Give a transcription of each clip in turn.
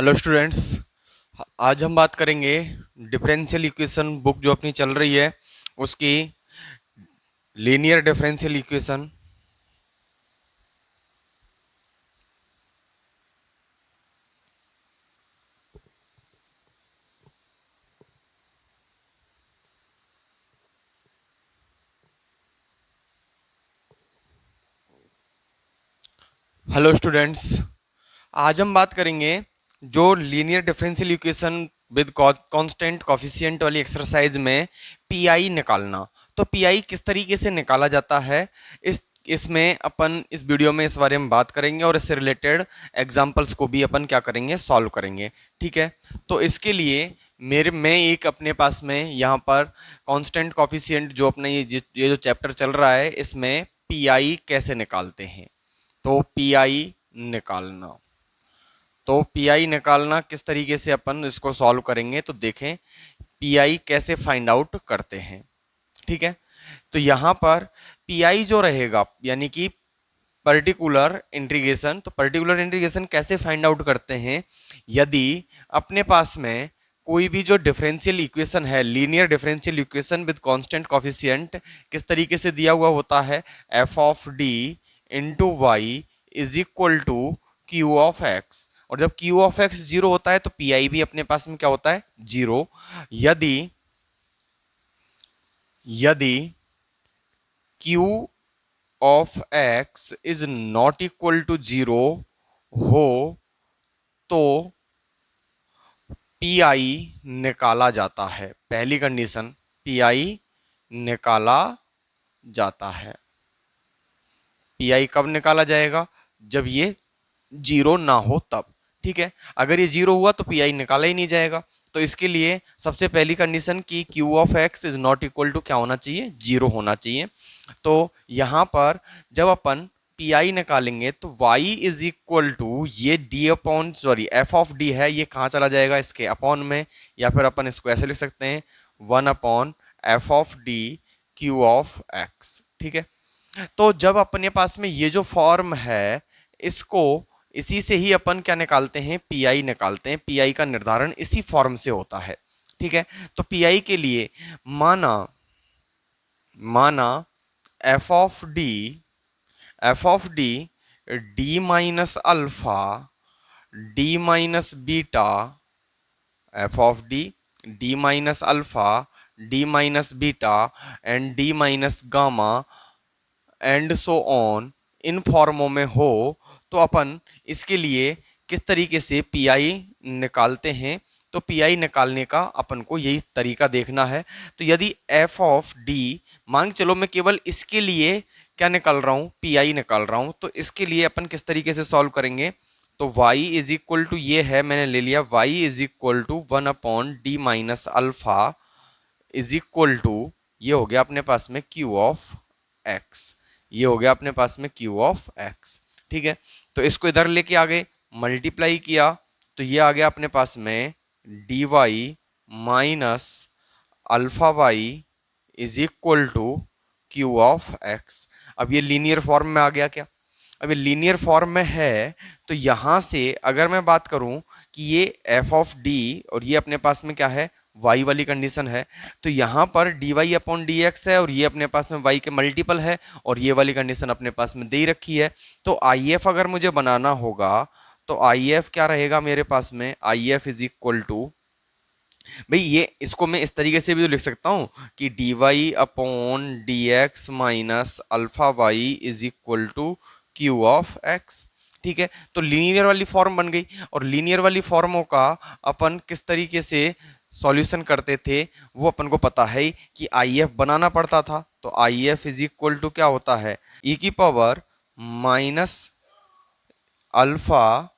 Hello students. आज हम बात करेंगे डिफरेंशियल इक्वेशन बुक जो अपनी चल रही है उसकी linear differential equation. Hello students, आज हम बात करेंगे जो linear differential equation with constant coefficient वाली एक्सरसाइज में पीआई निकालना। तो पीआई किस तरीके से निकाला जाता है, इसमें अपन इस वीडियो में इस बारे में बात करेंगे और इससे रिलेटेड एग्जांपल्स को भी अपन क्या करेंगे, सॉल्व करेंगे। ठीक है, तो इसके लिए मैं एक अपने पास में यहाँ पर कांस्टेंट कोफिशिएंट जो अपना ये जो चैप्टर चल रहा है इसमें पीआई कैसे निकालते हैं। तो पीआई निकालना तो पीआई निकालना किस तरीके से अपन इसको सॉल्व करेंगे, तो देखें पीआई कैसे फाइंड आउट करते हैं। ठीक है, तो यहाँ पर पीआई जो रहेगा यानी कि पर्टिकुलर इंटीग्रेशन, तो पर्टिकुलर इंटीग्रेशन कैसे फाइंड आउट करते हैं, यदि अपने पास में कोई भी जो डिफरेंशियल इक्वेशन है, linear differential equation with constant coefficient किस तरीके से दिया हुआ होता है, F of D into y is equal to Q of x. और जब क्यू ऑफ एक्स जीरो होता है तो पीआई भी अपने पास में क्या होता है, जीरो। यदि यदि Q of x is not equal to zero हो तो पीआई निकाला जाता है। पहली कंडीशन, पीआई निकाला जाता है। पीआई कब निकाला जाएगा, जब ये जीरो ना हो तब। ठीक है, अगर ये जीरो हुआ तो पीआई निकाला ही नहीं जाएगा। तो इसके लिए सबसे पहली कंडीशन की Q of x is not equal to क्या होना चाहिए, जीरो होना चाहिए। तो यहां पर जब अपन पीआई निकालेंगे तो y इज इक्वल टू ये d upon sorry F of D है, ये कहाँ चला जाएगा, इसके अपॉन में, या फिर अपन इसको ऐसे लिख सकते हैं 1 upon F of D Q of x. ठीक है, तो जब अपने पास में ये जो फॉर्म है इसको इसी से ही अपन क्या निकालते हैं, पीआई निकालते हैं। पीआई का निर्धारण इसी फॉर्म से होता है। ठीक है, तो पीआई के लिए माना माना f of D D minus alpha D minus beta, f of D D minus alpha D minus beta and D minus gamma and so on in फॉर्मों में हो, तो अपन इसके लिए किस तरीके से पीआई निकालते हैं। तो पीआई निकालने का अपन को यही तरीका देखना है। तो यदि एफ ऑफ डी, मान चलो मैं केवल इसके लिए क्या निकाल रहा हूँ, पीआई निकाल रहा हूँ, तो इसके लिए अपन किस तरीके से सॉल्व करेंगे, तो y इज इक्वल टू ये है, मैंने ले लिया y is equal to 1 upon D minus alpha is equal to ये हो गया अपने पास में q ऑफ x, ये हो गया अपने पास में q ऑफ x। ठीक है, तो इसको इधर लेके आ गए, मल्टीप्लाई किया तो ये आ गया अपने पास में D y minus alpha y is equal to Q of x. अब ये लीनियर फॉर्म में आ गया क्या, अब ये लीनियर फॉर्म में है, तो यहां से अगर मैं बात करूं कि ये एफ ऑफ डी और ये अपने पास में क्या है, y वाली कंडीशन है, तो यहां पर D y upon D x है और ये अपने पास में y के मल्टीपल है और ये वाली कंडीशन अपने पास में दे ही रखी है। तो आई एफ अगर मुझे बनाना होगा तो आई एफ क्या रहेगा मेरे पास में, I F is equal to, भाई ये इसको मैं इस तरीके से भी तो लिख सकता हूँ कि D y upon D x minus alpha y is equal to Q of x. ठीक है, तो लीनियर वाली फॉर्म बन गई और लीनियर वाली फॉर्मों का अपन किस तरीके से सॉल्यूशन करते थे वो अपन को पता है कि आई एफ बनाना पड़ता था। तो I F is equal to क्या होता है, ई की power minus alpha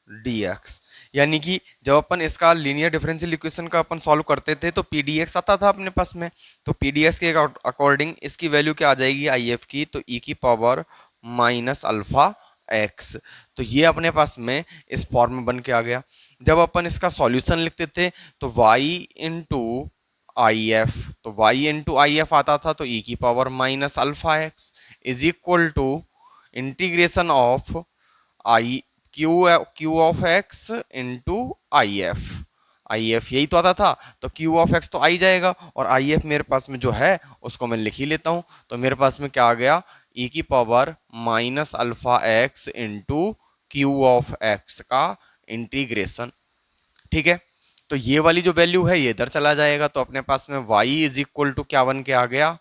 D x, यानी कि जब अपन इसका लीनियर डिफरेंशियल इक्वेशन का अपन सॉल्व करते थे तो पी डी एक्स आता था अपने पास में, तो पी डी एक्स के अकॉर्डिंग इसकी वैल्यू क्या आ जाएगी आई एफ की, तो ई की पावर माइनस अल्फा एक्स। तो ये अपने पास में इस फॉर्म में बन के आ गया। जब अपन इसका सॉल्यूशन लिखते थे तो y इंटू आई एफ, तो y इंटू आई एफ आता था, तो ई की power minus alpha x is equal to integration of I Q of x into I F यही तो आता था, तो क्यू ऑफ एक्स तो आई जाएगा, और आई एफ मेरे पास में जो है उसको मैं लिख ही लेता हूं। तो मेरे पास में क्या आ गया, ई की power minus alpha x into q of x का इंटीग्रेशन। ठीक है, तो ये वाली जो वैल्यू है ये इधर चला जाएगा, तो अपने पास में y इज इक्वल टू क्या बन के आ गया,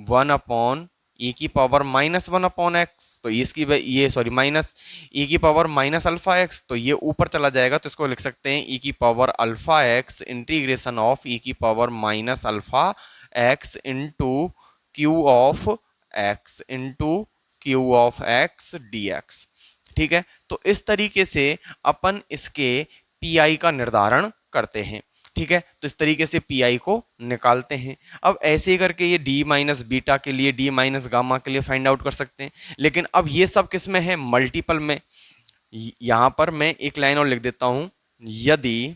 1 अपॉन ई की पावर माइनस 1 अपॉन एक्स। तो इसकी ये सॉरी माइनस ई की पावर माइनस अल्फा एक्स, तो ये ऊपर चला जाएगा, तो इसको लिख सकते हैं ई की power alpha x integration of e की power minus alpha x into q of x d x. ठीक है, तो इस तरीके से अपन इसके पी का निर्धारण करते हैं। ठीक है, तो इस तरीके से पी को निकालते हैं। अब ऐसे ही करके ये डी माइनस बीटा के लिए, डी माइनस गामा के लिए फाइंड आउट कर सकते हैं। लेकिन अब ये सब किस में है, मल्टीपल में। यहां पर मैं एक लाइन और लिख देता हूं, यदि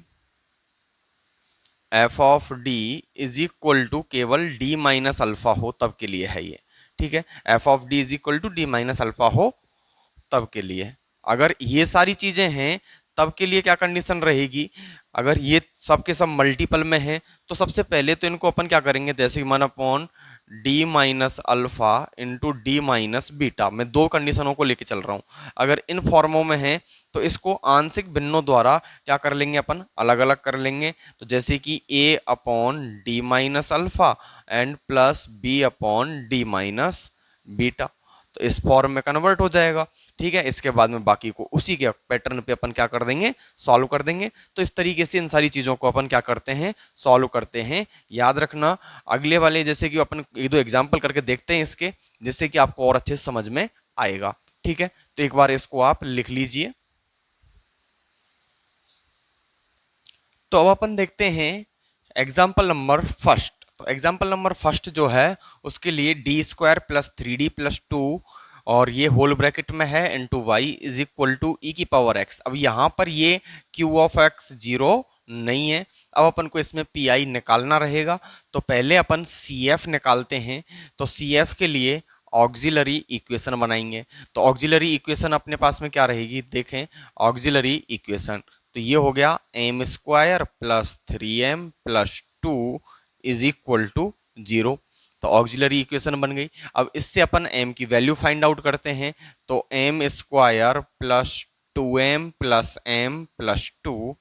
F of D is equal to केवल डी माइनस अल्फा हो तब के लिए है ये। ठीक है, F of D is equal to D minus alpha हो तब के लिए। अगर ये सारी चीजें हैं तब के लिए क्या कंडीशन रहेगी, अगर ये सब के सब मल्टीपल में है तो सबसे पहले तो इनको अपन क्या करेंगे, जैसे 1 upon D minus alpha into D minus beta, मैं दो कंडीशनों को लेके चल रहा हूं। अगर इन फॉर्मों में है तो इसको आंशिक भिन्नों द्वारा क्या कर लेंगे, अपन अलग अलग कर लेंगे। तो जैसे कि a upon D minus alpha and plus B upon D minus beta, तो इस फॉर्म में कन्वर्ट हो जाएगा। ठीक है, इसके बाद में बाकी को उसी के पैटर्न पे अपन क्या कर देंगे, सॉल्व कर देंगे। तो इस तरीके से इन सारी चीजों को अपन क्या करते हैं, सॉल्व करते हैं। याद रखना अगले वाले जैसे कि अपन एक दो एग्जांपल करके देखते हैं इसके, जिससे कि आपको और अच्छे से समझ में आएगा। ठीक है, तो एक बार इसको आप लिख लीजिए। तो अब अपन देखते हैं एग्जाम्पल नंबर फर्स्ट। तो एग्जाम्पल नंबर फर्स्ट जो है उसके लिए डी स्क्वायर प्लस 3d+2 और ये होल ब्रैकेट में है into y is equal to e की पावर एक्स। अब यहाँ पर ये क्यू ऑफ एक्स जीरो नहीं है। अब अपन को इसमें पी आई निकालना रहेगा, तो पहले अपन सी एफ निकालते हैं। तो सी एफ के लिए ऑक्सिलरी इक्वेशन बनाएंगे। तो ऑक्सिलरी इक्वेशन अपने पास में क्या रहेगी, देखें ऑक्सिलरी इक्वेशन, तो ये हो गया M square plus 3m+2 is equal to 0। तो ऑक्सिलरी इक्वेशन बन गई। अब इससे अपन m की वैल्यू फाइंड आउट करते हैं। तो एम स्क्वायर प्लस 2m+m+2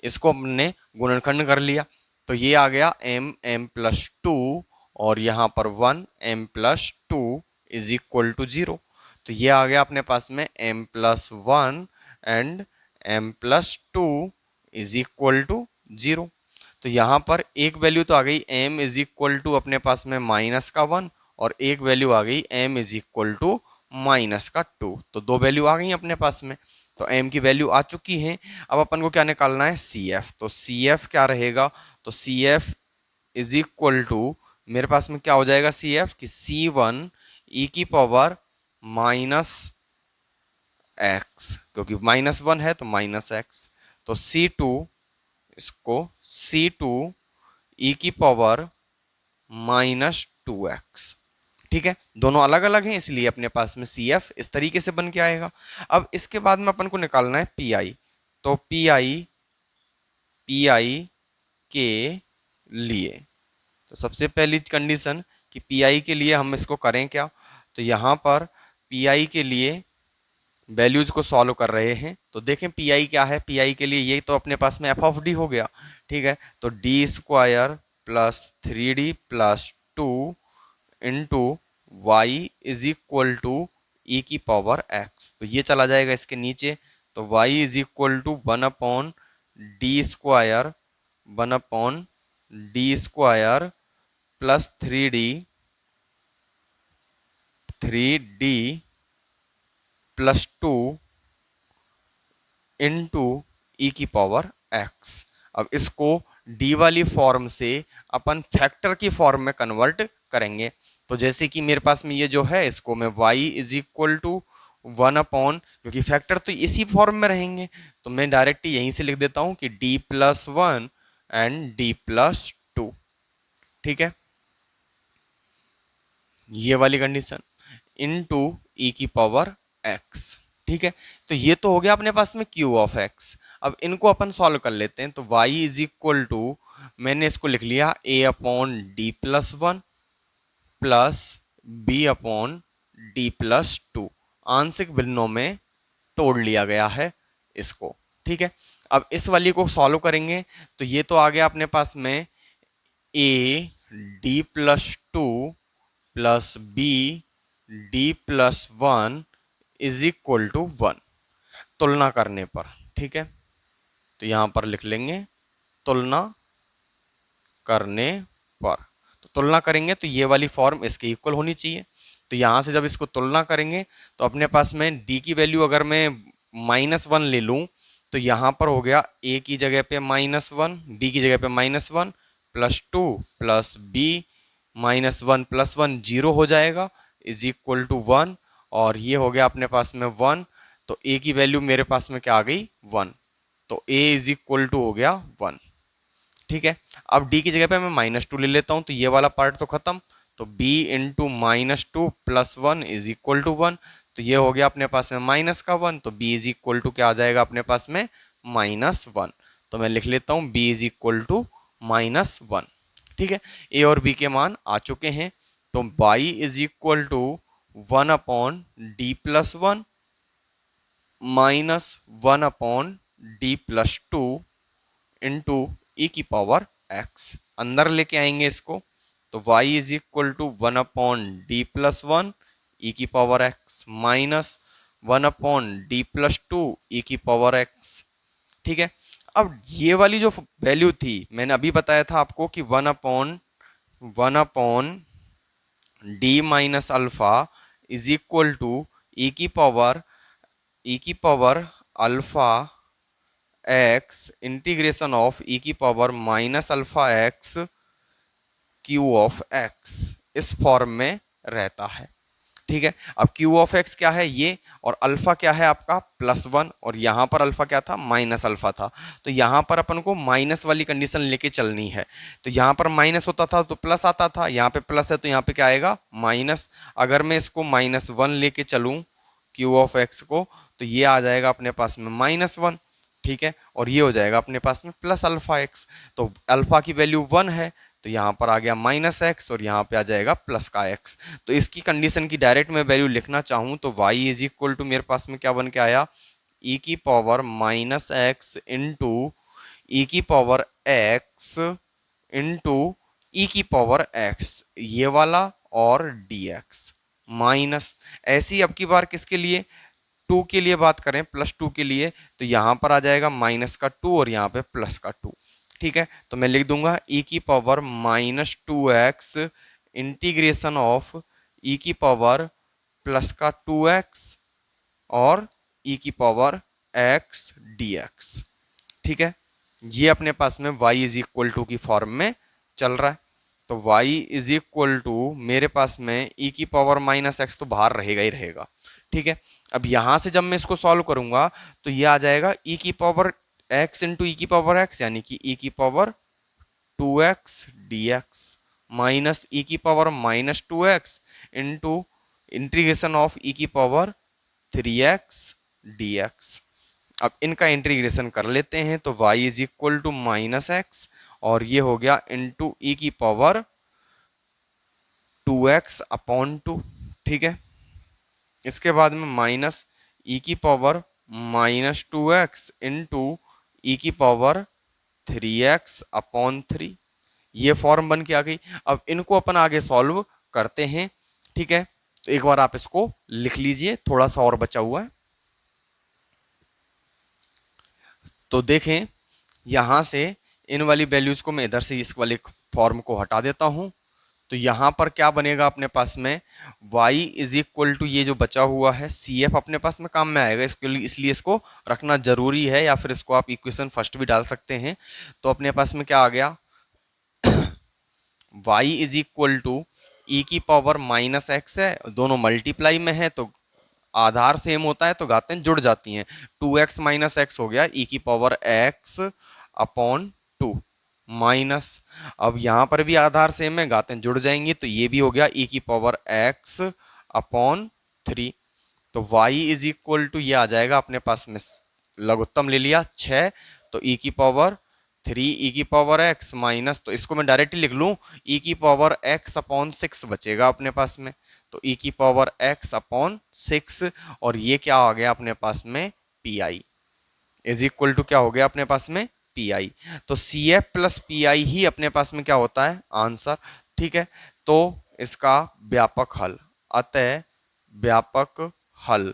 इसको हमने गुणनखंड कर लिया, तो ये आ गया m+2 और यहाँ पर 1m+2 इज इक्वल टू 0। तो ये आ गया अपने पास में m+1 and m+2 is equal to 0। तो यहाँ पर एक वैल्यू तो आ गई m इज इक्वल टू अपने पास में -1 और एक वैल्यू आ गई m इज इक्वल टू -2। तो दो वैल्यू आ गई अपने पास में, तो m की वैल्यू आ चुकी है। अब अपन को क्या निकालना है, CF। तो CF क्या रहेगा, तो CF इज इक्वल टू मेरे पास में क्या हो जाएगा CF कि C1 e की पावर -x, क्योंकि -1 है तो -x। तो C2 इसको C2 e की पावर -2x। ठीक है, दोनों अलग अलग हैं इसलिए अपने पास में CF इस तरीके से बन के आएगा। अब इसके बाद में अपन को निकालना है PI। तो PI के लिए, तो सबसे पहली कंडीशन कि PI के लिए हम इसको करें क्या, तो यहाँ पर PI के लिए वैल्यूज को सॉल्व कर रहे हैं। तो देखें PI क्या है, PI के लिए ये तो अपने पास में f ऑफ d हो गया। ठीक है, तो D square plus 3d+2 into y is equal to e की पावर x। तो ये चला जाएगा इसके नीचे, तो y is equal to 1/d² plus 3d+2 into e की पावर x। अब इसको d वाली फॉर्म से अपन फैक्टर की फॉर्म में कन्वर्ट करेंगे। तो जैसे कि मेरे पास में ये जो है इसको मैं y इज इक्वल टू 1 क्योंकि फैक्टर तो इसी फॉर्म में रहेंगे, तो मैं डायरेक्ट यहीं से लिख देता हूं कि d+1 एंड d+2। ठीक है, ये वाली कंडीशन इनटू ई की पावर x। ठीक है, तो ये तो हो गया अपने पास में क्यू ऑफ एक्स। अब इनको अपन सॉल्व कर लेते हैं। तो y इज इक्वल टू, मैंने इसको लिख लिया a upon D plus one plus B upon D plus two, आंशिक भिन्नों में तोड़ लिया गया है इसको। ठीक है, अब इस वाली को सॉल्व करेंगे तो ये तो आ गया अपने पास में A D plus two plus B D plus one is equal to one, तुलना करने पर। ठीक है, तो यहां पर लिख लेंगे तुलना करने पर। तो तुलना करेंगे तो ये वाली फॉर्म इसके इक्वल होनी चाहिए। तो यहां से जब इसको तुलना करेंगे तो अपने पास में d की वैल्यू अगर मैं -1 ले लूं तो यहां पर हो गया a की जगह पे -1, d की जगह पे -1 plus two plus B -1 plus one, zero हो जाएगा, इज इक्वल टू वन। और ये हो गया अपने पास में वन। तो a की वैल्यू मेरे पास में क्या आ गई, वन। तो a इज इक्वल टू हो गया वन। ठीक है, अब d की जगह पे मैं -2 ले लेता हूं तो ये वाला पार्ट तो खत्म। तो b into -2 plus one is equal to one. तो ये हो गया अपने पास में माइनस का वन। तो b इज इक्वल टू क्या आ जाएगा अपने पास में, -1। तो मैं लिख लेता हूं b इज इक्वल टू -1। ठीक है, a और b के मान आ चुके हैं। तो y is equal to 1 upon D plus one -1 upon D plus two into e की पावर x, अंदर लेके आएंगे इसको। तो y is equal to 1 upon D plus one e की power x -1 upon D plus two e की power x। ठीक है, अब ये वाली जो वैल्यू थी मैंने अभी बताया था आपको कि 1 upon D minus alpha is equal to e की power alpha x integration of e की power minus alpha x q of x, इस फॉर्म में रहता है। ठीक है, अब क्यू ऑफ एक्स क्या है ये, और अल्फा क्या है आपका +1, और यहां पर अल्फा क्या था, माइनस अल्फा था। तो यहां पर अपन को माइनस वाली कंडीशन लेके चलनी है। तो यहां पर माइनस होता था तो प्लस आता था, यहाँ पे प्लस है तो यहाँ पे क्या आएगा, माइनस। अगर मैं इसको -1 लेके चलूं क्यू ऑफ एक्स को तो ये आ जाएगा अपने पास में -1। ठीक है, और ये हो जाएगा अपने पास में प्लस अल्फा एक्स। तो अल्फा की वैल्यू 1 है तो यहाँ पर आ गया -x और यहाँ पे आ जाएगा प्लस का x। तो इसकी कंडीशन की डायरेक्ट मैं वैल्यू लिखना चाहूँ तो y इज इक्वल टू मेरे पास में क्या बन के आया, e की पावर -x इंटू ई की पावर x इंटू ई की पावर x, ये वाला और dx माइनस। ऐसी अब की बार किसके लिए, 2 के लिए बात करें, +2 के लिए, तो यहाँ पर आ जाएगा -2 और यहाँ पे +2। ठीक है, तो मैं लिख दूंगा e की power -2x integration of e की पावर +2x और e की पावर x dx। ठीक है, ये अपने पास में y इज इक्वल टू की फॉर्म में चल रहा है। तो y इज इक्वल टू मेरे पास में e की पावर -x तो बाहर रहेगा ही रहेगा। ठीक है, अब यहां से जब मैं इसको सॉल्व करूंगा तो ये आ जाएगा e की पावर x इंटू ई की पावर x, यानी कि e की power 2x dx minus e की power -2x into integration of e की पावर 3x dx। अब इनका इंटीग्रेशन कर लेते हैं तो y is equal to -x और ये हो गया इंटू ई की पावर 2x अपॉन 2। ठीक है, इसके बाद में माइनस ई की पावर -2x इंटू ई की पावर 3x अपॉन 3, ये फॉर्म बन के आ गई। अब इनको अपन आगे सॉल्व करते हैं। ठीक है, तो एक बार आप इसको लिख लीजिए, थोड़ा सा और बचा हुआ है। तो देखें यहां से इन वाली वैल्यूज को मैं इधर से इस वाले फॉर्म को हटा देता हूं। तो यहां पर क्या बनेगा अपने पास में, y इज इक्वल टू ये जो बचा हुआ है CF अपने पास में काम में आएगा, इसके लिए इसलिए इसको रखना जरूरी है, या फिर इसको आप इक्वेशन फर्स्ट भी डाल सकते हैं। तो अपने पास में क्या आ गया, y is equal to e की पावर -x है, दोनों मल्टीप्लाई में है तो आधार सेम होता है तो घातें जुड़ जाती हैं। 2x -x हो गया ई की पावर x अपॉन 2 माइनस, अब यहां पर भी आधार सेम है, घातें जुड़ जाएंगी तो ये भी हो गया ई की पावर x अपॉन 3। तो y इज इक्वल टू ये आ जाएगा अपने पास में, लघुत्तम ले लिया 6, तो e की पावर 3 e की पावर x माइनस, तो इसको मैं डायरेक्टली लिख लूं e की पावर x अपॉन 6 बचेगा अपने पास में, तो e की पावर x अपॉन 6, और ये क्या आ गया अपने पास में pi इज इक्वल टू क्या हो गया अपने पास में pi। तो CF प्लस पी ही अपने पास में क्या होता है आंसर। ठीक है, तो इसका व्यापक हल, अतः व्यापक हल,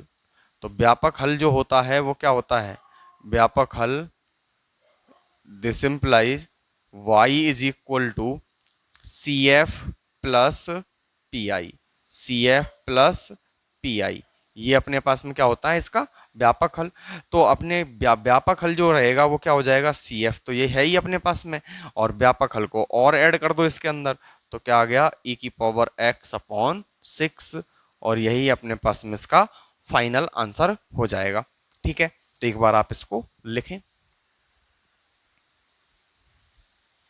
तो व्यापक हल जो होता है वो क्या होता है, व्यापक हल this implies y is equal to CF plus P, CF plus P, ये अपने पास में क्या होता है इसका व्यापक हल। तो अपने व्यापक हल जो रहेगा वो क्या हो जाएगा CF, तो ये है ही अपने पास में, और व्यापक हल को और ऐड कर दो इसके अंदर, तो क्या आ गया e की पावर x अपॉन 6, और यही अपने पास में इसका फाइनल आंसर हो जाएगा। ठीक है, तो एक बार आप इसको लिखें।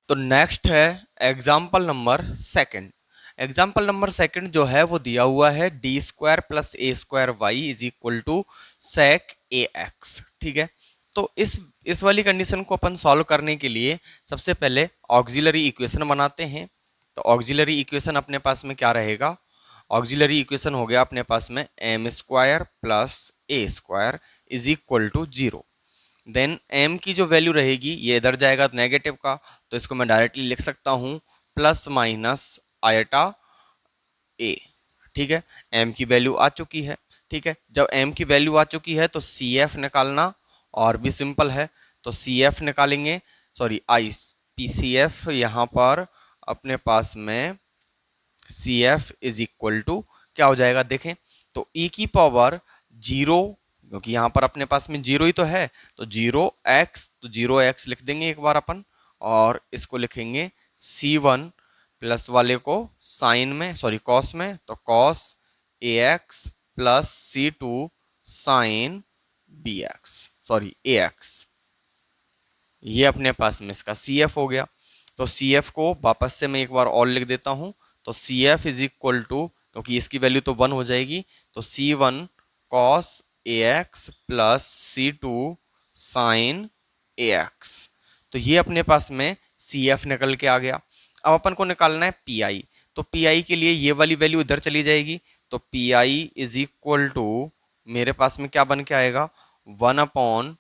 तो नेक्स्ट है example number second. Example number second जो है वो दिया हुआ है D square plus A square y is equal to sec A x. ठीक है, तो इस वाली कंडीशन को अपन सॉल्व करने के लिए सबसे पहले ऑक्सिलरी इक्वेशन बनाते हैं। तो ऑक्सिलरी इक्वेशन अपने पास में क्या रहेगा, ऑक्सिलरी इक्वेशन हो गया अपने पास में M square plus A square is equal to 0। Then m की जो वैल्यू रहेगी ये इधर जाएगा नेगेटिव का, तो इसको मैं डायरेक्टली लिख सकता हूँ प्लस माइनस आयटा a। ठीक है, m की वैल्यू आ चुकी है। ठीक है, जब m की वैल्यू आ चुकी है तो CF निकालना और भी सिंपल है, तो CF निकालेंगे, sorry I P C F यहाँ पर अपने पास में CF इज इक्वल टू क्या हो जाएगा देखें, तो e की पावर 0, क्योंकि यहाँ पर अपने पास में 0 ही तो है, तो 0x, तो 0x लिख देंगे एक बार अपन, और इसको लिखेंगे C1 प्लस वाले को साइन में, सॉरी कॉस में, तो cos AX plus C2 sine BX, sorry AX, ये अपने पास में इसका CF हो गया। तो CF को वापस से मैं एक बार और लिख देता हूं, तो CF इज इक्वल टू, क्योंकि इसकी वैल्यू तो 1 हो जाएगी, तो C1 cos AX plus C2 sine AX, तो ये अपने पास में CF निकल के आ गया। अब अपन को निकालना है PI, तो PI के लिए ये वाली वैल्यू इधर चली जाएगी, तो PI इज इक्वल टू मेरे पास में क्या बन के आएगा 1 upon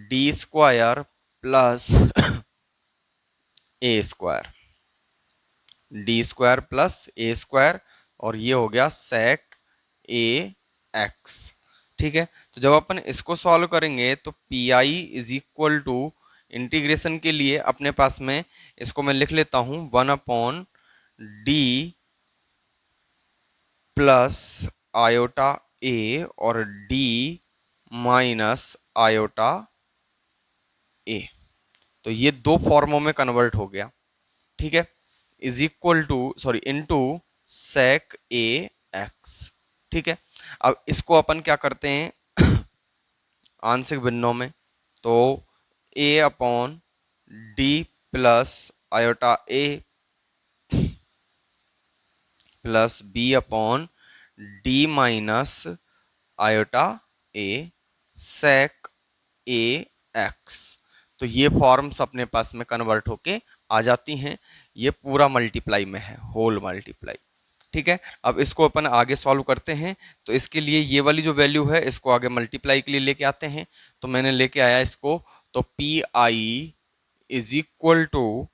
D square plus A square, D square plus A square, और ये हो गया सेक ए एक्स। ठीक है, तो जब अपन इसको सॉल्व करेंगे तो P I is equal to, integration के लिए अपने पास में इसको मैं लिख लेता हूं 1 upon D plus iota a और डी माइनस आयोटा ए, तो ये दो फॉर्मों में कन्वर्ट हो गया। ठीक है, is equal to, sorry into sec A x. ठीक है, अब इसको अपन क्या करते हैं आंशिक भिन्नों में, तो a upon D plus iota a plus B upon D minus iota a sec A x, तो ये फॉर्म्स अपने पास में कन्वर्ट होके आ जाती हैं। ये पूरा मल्टीप्लाई में है, होल मल्टीप्लाई। ठीक है, अब इसको अपन आगे सॉल्व करते हैं, तो इसके लिए ये वाली जो वैल्यू है इसको आगे मल्टीप्लाई के लिए लेके आते हैं, तो मैंने लेके आया इसको, तो P I is equal to,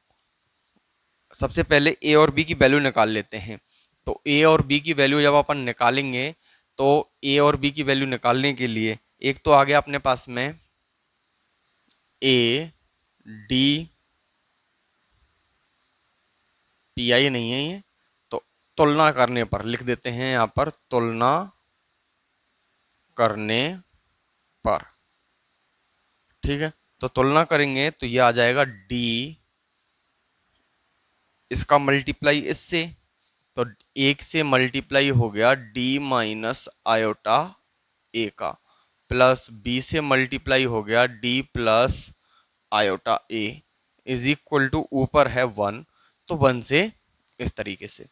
सबसे पहले ए और बी की वैल्यू निकाल लेते हैं। तो ए और बी की वैल्यू जब अपन निकालेंगे, तो ए और बी की वैल्यू निकालने के लिए एक तो आ गया अपने पास में ए डी, पी आई नहीं है ये, तो तुलना करने पर लिख देते हैं यहाँ पर, तुलना करने पर। ठीक है, तो तुलना करेंगे तो ये आ जाएगा डी, इसका मल्टीप्लाई इससे, तो एक से मल्टीप्लाई हो गया डी माइनस आयोटा ए का, प्लस बी से मल्टीप्लाई हो गया D plus iota A is equal to, ऊपर है 1, तो 1 से इस तरीके से।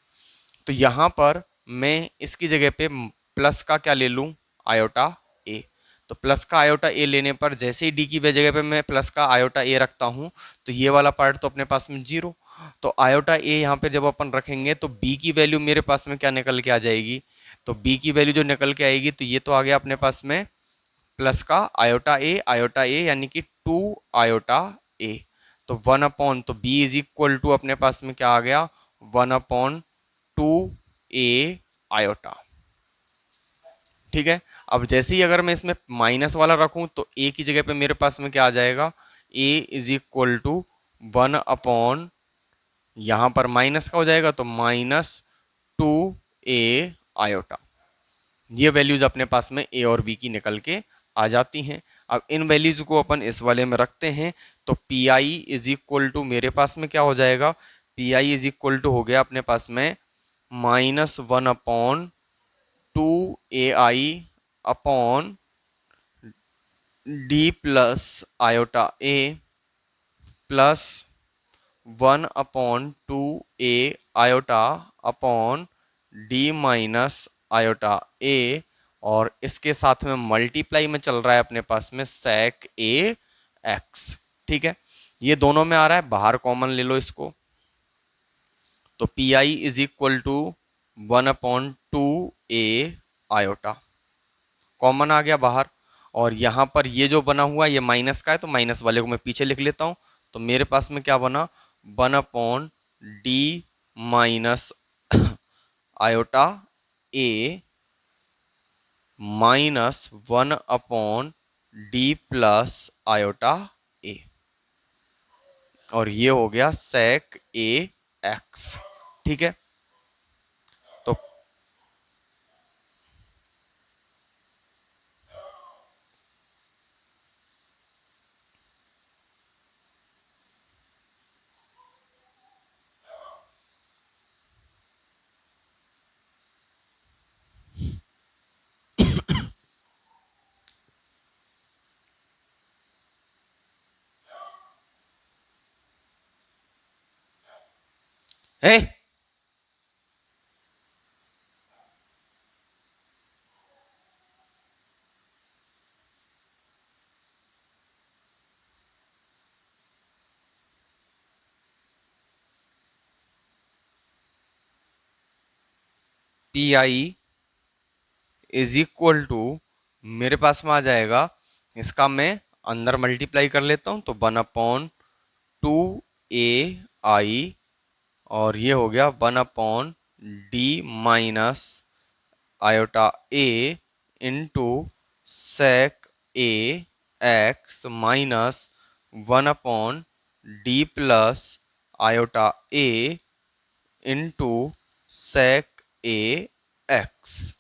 तो यहाँ पर मैं इसकी जगह पे प्लस का क्या ले लूँ आयोटा ए। तो प्लस का आयोटा ए लेने पर जैसे ही डी की जगह पे मैं प्लस का आयोटा ए रखता हूँ तो ये वाला पार्ट तो अपने पास में जीरो। तो आयोटा ए यहाँ पे जब अपन रखेंगे तो बी की वैल्यू मेरे पास में क्या निकल के आ जाएगी, तो बी की वैल्यू जो निकल के आएगी तो ये तो आ गया अपने पास में प्लस का आयोटा ए यानी कि 2 आयोटा ए। तो 1 अपॉन, तो b इज इक्वल टू अपने पास में क्या आ गया 1/2 a आयोटा। ठीक है। अब जैसे ही अगर मैं इसमें माइनस वाला रखूं तो a की जगह पे मेरे पास में क्या आ जाएगा, a is equal to 1 upon, यहां पर माइनस का हो जाएगा तो -2a आयोटा। ये वैल्यूज अपने पास में ए और बी की निकल के आ जाती हैं। अब इन वैल्यूज को अपन इस वाले में रखते हैं तो P I is equal to मेरे पास में क्या हो जाएगा, P I is equal to हो गया अपने पास में -1/2 ai upon D plus iota a plus 1/2 a iota upon D minus iota a, और इसके साथ में मल्टीप्लाई में चल रहा है अपने पास में sec a x। ठीक है, ये दोनों में आ रहा है, बाहर कॉमन ले लो इसको, तो P I is equal to 1/2 a iota common आ गया बाहर। और यहां पर ये जो बना हुआ ये माइनस का है तो माइनस वाले को मैं पीछे लिख लेता हूं। तो मेरे पास में क्या बना 1/d minus iota A -1/d plus iota a, और ये हो गया sec a x। ठीक है, तो है P I is equal to मेरे पास में आ जाएगा, इसका मैं अंदर मल्टीप्लाई कर लेता हूं तो 1/2 a आई, और ये हो गया 1/d minus iota A into sec a x minus 1/d plus iota A into sec a x।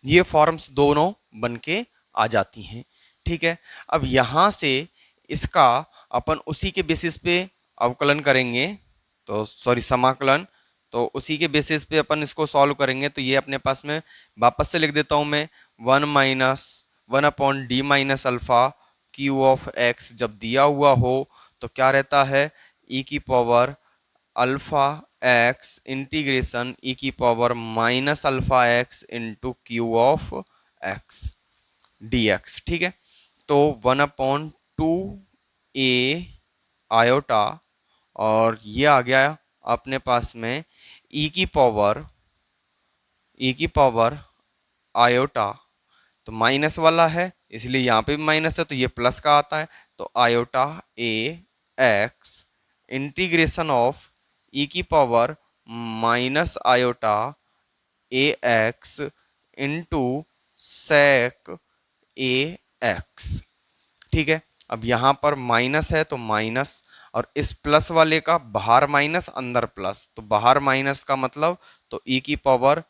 ये फॉर्म्स दोनों बन के आ जाती हैं। ठीक है, अब यहां से इसका अपन उसी के बेसिस पे अवकलन करेंगे, तो सॉरी समाकलन, तो उसी के बेसिस पे अपन इसको सॉल्व करेंगे। तो ये अपने पास में वापस से लिख देता हूं मैं 1/d minus alpha Q of x जब दिया हुआ हो तो क्या रहता है e की power alpha x integration e की power minus alpha x into q of x d x. ठीक है, तो 1/2 a आयोटा, और ये आ गया अपने पास में ई की पावर आयोटा, तो माइनस वाला है इसलिए यहाँ पे भी माइनस है तो ये प्लस का आता है, तो iota a x integration of e की power minus iota a x into sec a x. ठीक है, अब यहाँ पर माइनस है तो माइनस, और इस प्लस वाले का बाहर माइनस अंदर प्लस, तो बाहर माइनस का मतलब तो ई की power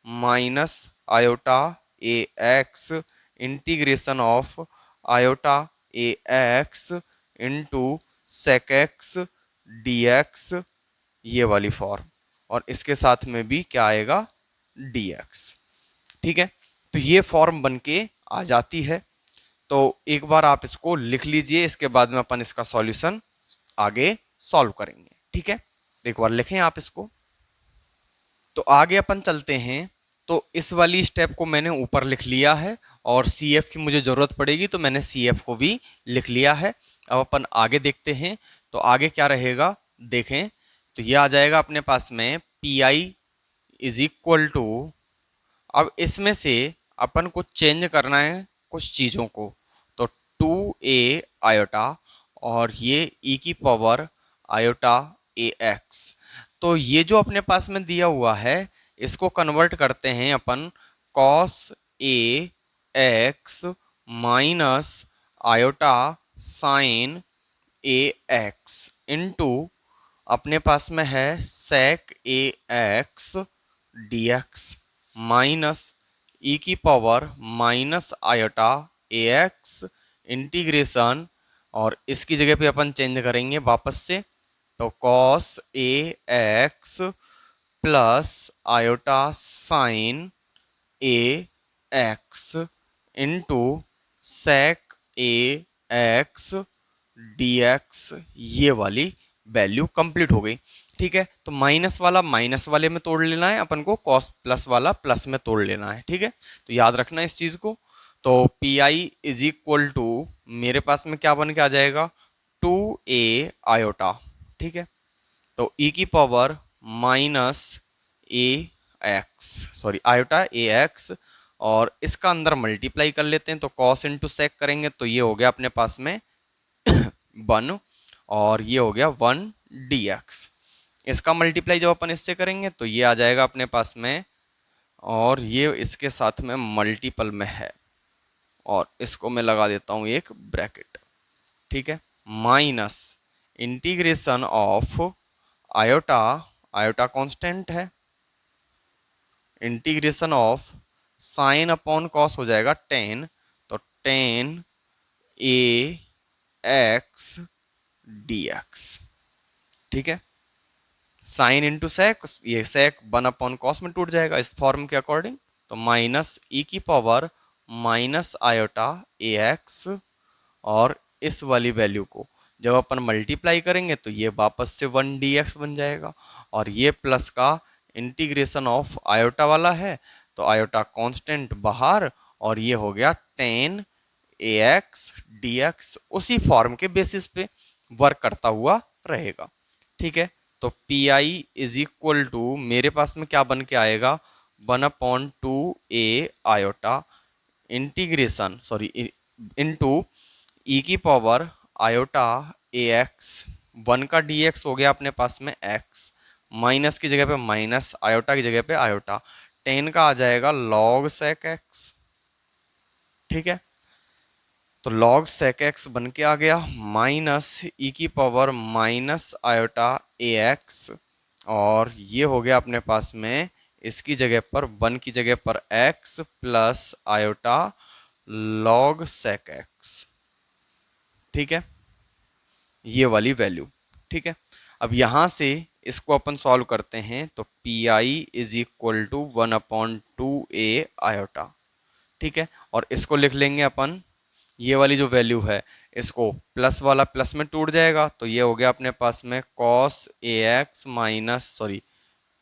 minus iota a x integration of iota a x into sec x D x, ये वाली फॉर्म, और इसके साथ में भी क्या आएगा dx। ठीक है, तो ये फॉर्म बन के आ जाती है। तो एक बार आप इसको लिख लीजिए, इसके बाद में अपन इसका सॉल्यूशन आगे सॉल्व करेंगे। ठीक है, एक बार लिखें आप इसको। तो आगे अपन चलते हैं तो इस वाली स्टेप को मैंने ऊपर लिख लिया है, और सी एफ की मुझे ज़रूरत पड़ेगी तो मैंने सी एफ को भी लिख लिया है। अब अपन आगे देखते हैं, तो आगे क्या रहेगा देखें। तो ये आ जाएगा अपने पास में P I is equal to, अब इसमें से अपन को चेंज करना है कुछ चीज़ों को, तो 2a आयोटा और ये e की पावर आयोटा ए एक्स। तो ये जो अपने पास में दिया हुआ है इसको कन्वर्ट करते हैं अपन cos a x minus iota sine a x into अपने पास में है सेक ए x d x minus e की power minus iota a x integration, और इसकी जगह पे अपन चेंज करेंगे वापस से, तो cos a x plus iota sine a x into sec A x d x. ये वाली वैल्यू कंप्लीट हो गई। ठीक है, तो माइनस वाला माइनस वाले में तोड़ लेना है अपन को, कॉस प्लस वाला प्लस में तोड़ लेना है। ठीक है, तो याद रखना इस चीज़ को। तो P I is equal to मेरे पास में क्या बन के आ जाएगा 2a आयोटा। ठीक है, तो e की power minus A x, sorry iota a x, और इसका अंदर मल्टीप्लाई कर लेते हैं, तो कॉस इंटू सेक करेंगे तो ये हो गया अपने पास में 1, और ये हो गया 1 dx। इसका मल्टीप्लाई जब अपन इससे करेंगे तो ये आ जाएगा अपने पास में, और ये इसके साथ में मल्टीपल में है, और इसको मैं लगा देता हूँ एक ब्रैकेट। ठीक है, minus integration of iota, iota constant है, integration of sine upon cos हो जाएगा 10, तो 10 a x dx। ठीक है, साइन इंटू सेक, ये सेक 1/cos में टूट जाएगा इस फॉर्म के अकॉर्डिंग, तो माइनस ई की power minus iota a x, और इस वाली वैल्यू को जब अपन मल्टीप्लाई करेंगे तो ये वापस से 1 dx बन जाएगा, और ये प्लस का इंटीग्रेशन ऑफ आयोटा वाला है, तो आयोटा कांस्टेंट बाहर, और ये हो गया 10 ax dx, उसी फॉर्म के बेसिस पे वर्क करता हुआ रहेगा। ठीक है, तो P I is equal to मेरे पास में क्या बन के आएगा 1/2a iota integration, sorry into e की पावर आयोटा ए एक्स, 1 का डी एक्स हो गया अपने पास में एक्स, माइनस की जगह पे माइनस, आयोटा की जगह पे आयोटा, 10 का आ जाएगा लॉग सेक एक्स। ठीक है, तो लॉग सेक एक्स बन के आ गया माइनस ई की power minus iota a x, और ये हो गया अपने पास में इसकी जगह पर 1 की जगह पर x plus iota log sec x. ठीक है, ये वाली वैल्यू। ठीक है, अब यहाँ से इसको अपन सॉल्व करते हैं, तो P I is equal to 1/2a iota. ठीक है, और इसको लिख लेंगे अपन, ये वाली जो वैल्यू है इसको प्लस वाला प्लस में टूट जाएगा, तो ये हो गया अपने पास में cos a x minus, sorry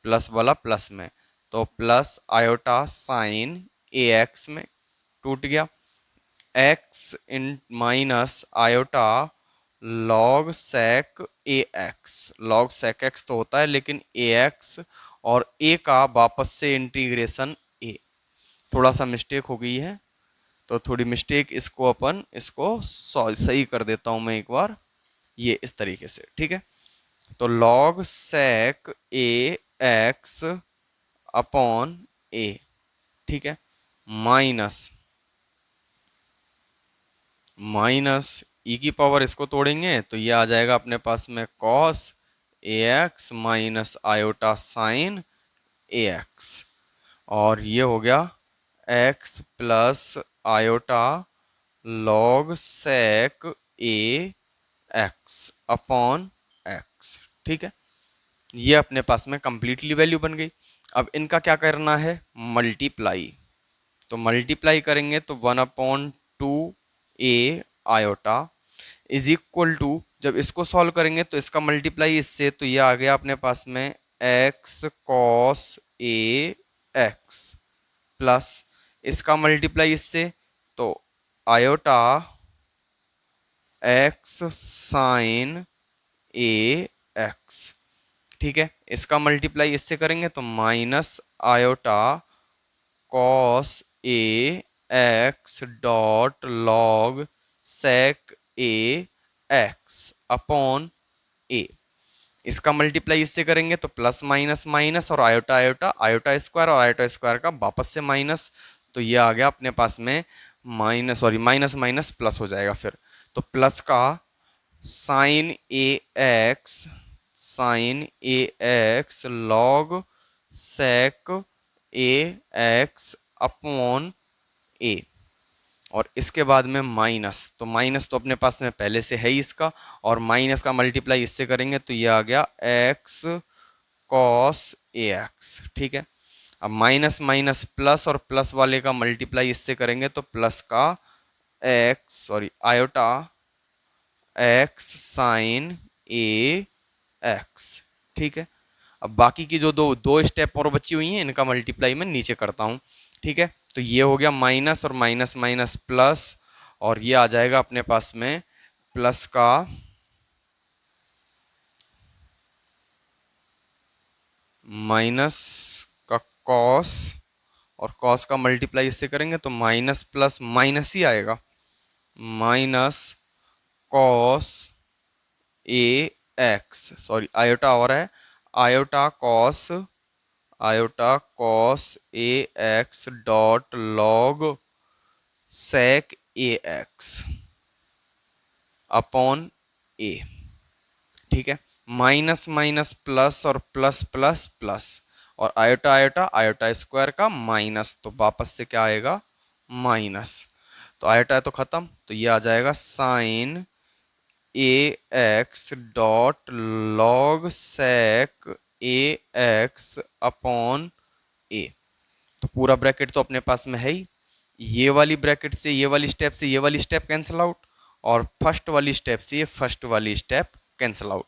plus वाला प्लस में, तो plus iota sine a x में टूट गया, एक्स इन माइनस आयोटा लॉग सेक ए एक्स, लॉग सेक एक्स तो होता है लेकिन ए एक्स, और ए का वापस से इंटीग्रेशन ए, थोड़ा सा मिस्टेक हो गई है, तो थोड़ी मिस्टेक इसको अपन इसको सॉल्व सही कर देता हूं मैं एक बार, ये इस तरीके से। ठीक है, तो लॉग सेक ए एक्स अपॉन ए, ठीक है, माइनस माइनस ई की पावर इसको तोड़ेंगे तो ये आ जाएगा अपने पास में cos a x minus iota sine a x, और ये हो गया x plus iota log sec ए एक्स अपॉन एक्स। ठीक है, ये अपने पास में कंप्लीटली वैल्यू बन गई। अब इनका क्या करना है मल्टीप्लाई, तो मल्टीप्लाई करेंगे तो 1/2a iota is equal to, जब इसको सॉल्व करेंगे तो इसका मल्टीप्लाई इससे, तो ये आ गया अपने पास में x cos a x plus इसका मल्टीप्लाई इससे, तो iota x sine a x, ठीक है। इसका मल्टीप्लाई इससे करेंगे तो minus iota cos a x dot log sec A x upon ए। इसका मल्टीप्लाई इससे करेंगे तो प्लस माइनस माइनस और आयोटा आयोटा, आयोटा स्क्वायर और आयोटा स्क्वायर का वापस से माइनस, तो ये आ गया अपने पास में minus, sorry minus minus plus हो जाएगा फिर। तो प्लस का sign a x, sine a x log sec A x upon ए, और इसके बाद में माइनस, तो माइनस तो अपने पास में पहले से है ही इसका, और माइनस का मल्टीप्लाई इससे करेंगे तो ये आ गया एक्स कॉस ए एक्स, ठीक है। अब माइनस माइनस प्लस और प्लस वाले का मल्टीप्लाई इससे करेंगे तो प्लस का x, sorry iota x sine a x, ठीक है। अब बाकी की जो दो दो स्टेप और बची हुई हैं इनका मल्टीप्लाई मैं नीचे करता हूँ, ठीक है। तो ये हो गया माइनस और माइनस माइनस प्लस, और ये आ जाएगा अपने पास में प्लस का माइनस का कॉस, और कॉस का मल्टीप्लाई इससे करेंगे तो माइनस प्लस माइनस ही आएगा, minus cos a x, sorry iota और है, iota cos, iota cos a x dot log sec A x upon ए, ठीक है। माइनस माइनस प्लस और प्लस प्लस प्लस, और आयोटा आयोटा आयोटा स्क्वायर का minus, तो वापस से क्या आएगा माइनस, तो आयोटा है तो खत्म, तो ये आ जाएगा sign a x dot log sec A x upon ए। तो पूरा ब्रैकेट तो अपने पास में है ही, ये वाली ब्रैकेट से ये वाली स्टेप से ये वाली स्टेप कैंसिल आउट, और फर्स्ट वाली स्टेप से ये फर्स्ट वाली स्टेप कैंसिल आउट।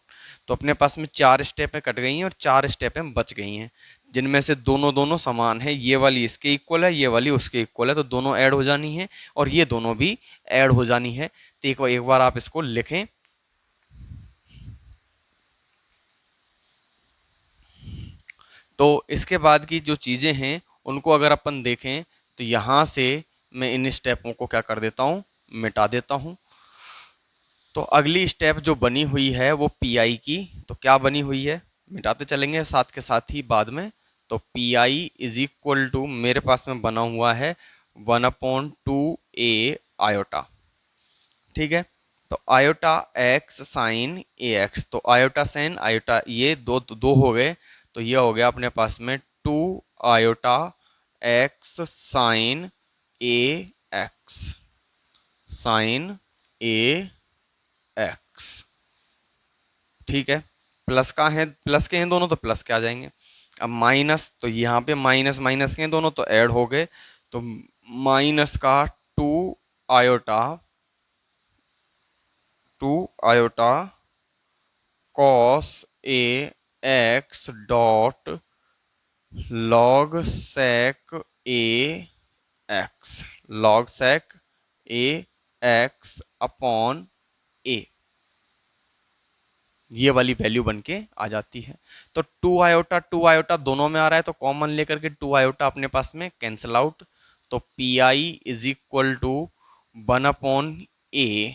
तो अपने पास में 4 स्टेपें कट गई हैं और 4 स्टेपें बच गई हैं, जिनमें से दोनों दोनों समान है, ये वाली इसके इक्वल है, ये वाली उसके इक्वल है, तो दोनों ऐड हो जानी है और ये दोनों भी ऐड हो जानी है। तो एक बार आप इसको लिखें। तो इसके बाद की जो चीज़ें हैं उनको अगर अपन देखें तो यहाँ से मैं इन स्टेपों को क्या कर देता हूँ, मिटा देता हूँ। तो अगली स्टेप जो बनी हुई है वो पी आई की, तो क्या बनी हुई है मिटाते चलेंगे साथ के साथ ही बाद में। तो P I is equal to मेरे पास में बना हुआ है 1/2 a आयोटा, ठीक है। तो iota x sine a x, तो आयोटा साइन आयोटा ये दो दो हो गए, तो ये हो गया अपने पास में 2 iota x sine a x, sine a x, ठीक है। प्लस का है, प्लस के हैं दोनों तो प्लस के आ जाएंगे। अब माइनस, तो यहाँ पे माइनस माइनस के हैं दोनों तो ऐड हो गए, तो माइनस का 2 iota, 2 iota cos a x dot log sec A x, log sec A x upon ए, ये वाली वैल्यू बन के आ जाती है। तो 2 आयोटा दोनों में आ रहा है, तो कॉमन लेकर के 2 आयोटा अपने पास में कैंसिल आउट, तो P I is equal to 1/a,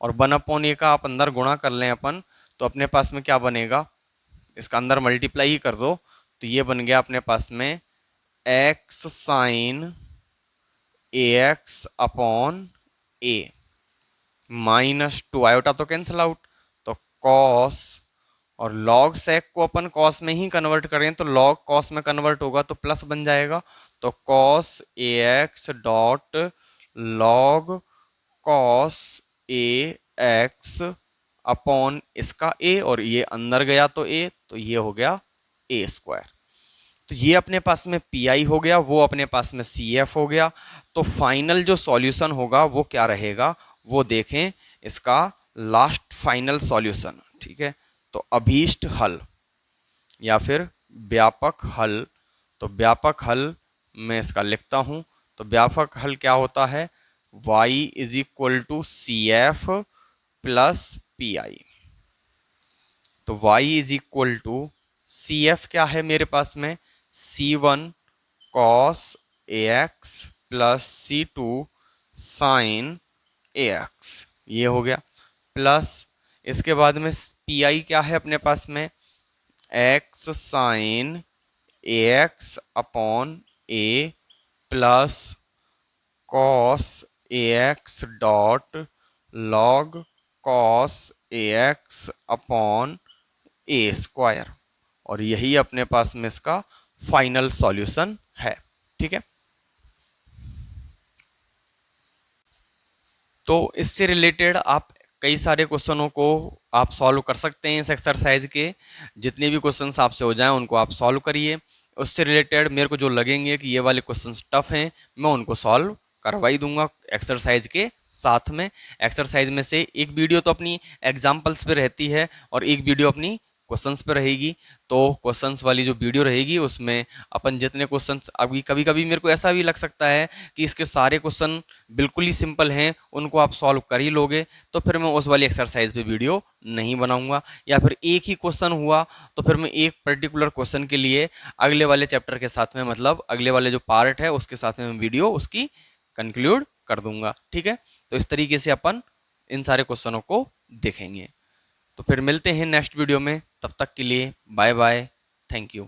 और 1/a का आप अंदर गुणा कर लें अपन, तो अपने पास में क्या बनेगा, इसका अंदर मल्टीप्लाई ही कर दो, तो ये बन गया अपने पास में x sine a x upon A, minus 2 iota तो कैंसिल आउट, तो कॉस, और लॉग सेक को अपन कॉस में ही कन्वर्ट करें तो लॉग कॉस में कन्वर्ट होगा तो प्लस बन जाएगा, तो cos a x dot log cos a x upon इसका ए, और ये अंदर गया तो ए, तो ये हो गया ए स्क्वायर। तो ये अपने पास में पी आई हो गया, वो अपने पास में सी एफ हो गया। तो फाइनल जो सॉल्यूशन होगा वो क्या रहेगा वो देखें, इसका लास्ट फाइनल सॉल्यूशन, ठीक है। तो अभीष्ट हल या फिर व्यापक हल, तो व्यापक हल मैं इसका लिखता हूँ। तो व्यापक हल क्या होता है, y is equal to C F plus P I. तो y is equal to C F क्या है मेरे पास में, C one cos a x plus C two sine a x, ये हो गया। प्लस इसके बाद में पी आई क्या है अपने पास में, x sine a x upon A plus cos a x dot log cos a x upon A square. और यही अपने पास में इसका फाइनल सॉल्यूशन है। ठीक है, तो इससे रिलेटेड आप कई सारे क्वेश्चनों को आप सॉल्व कर सकते हैं। इस एक्सरसाइज के जितने भी क्वेश्चंस आपसे हो जाएं उनको आप सॉल्व करिए। उससे रिलेटेड मेरे को जो लगेंगे कि ये वाले क्वेश्चंस टफ हैं, मैं उनको सॉल्व करवा ही दूंगा एक्सरसाइज के साथ में। एक्सरसाइज में से एक वीडियो तो अपनी एग्जाम्पल्स पे रहती है और एक वीडियो अपनी क्वेश्चंस पे रहेगी। तो क्वेश्चंस वाली जो वीडियो रहेगी उसमें अपन जितने क्वेश्चंस, अभी कभी कभी मेरे को ऐसा भी लग सकता है कि इसके सारे क्वेश्चन बिल्कुल ही सिंपल हैं, उनको आप सॉल्व कर ही लोगे, तो फिर मैं उस वाली एक्सरसाइज पे वीडियो नहीं बनाऊंगा। या फिर एक ही क्वेश्चन हुआ तो फिर मैं एक पर्टिकुलर क्वेश्चन के लिए अगले वाले चैप्टर के साथ में, मतलब अगले वाले जो पार्ट है उसके साथ में वीडियो उसकी कंक्लूड कर दूंगा। ठीक है, तो इस तरीके से अपन इन सारे क्वेश्चनों को देखेंगे। तो फिर मिलते हैं नेक्स्ट वीडियो में, तब तक के लिए बाय बाय, थैंक यू।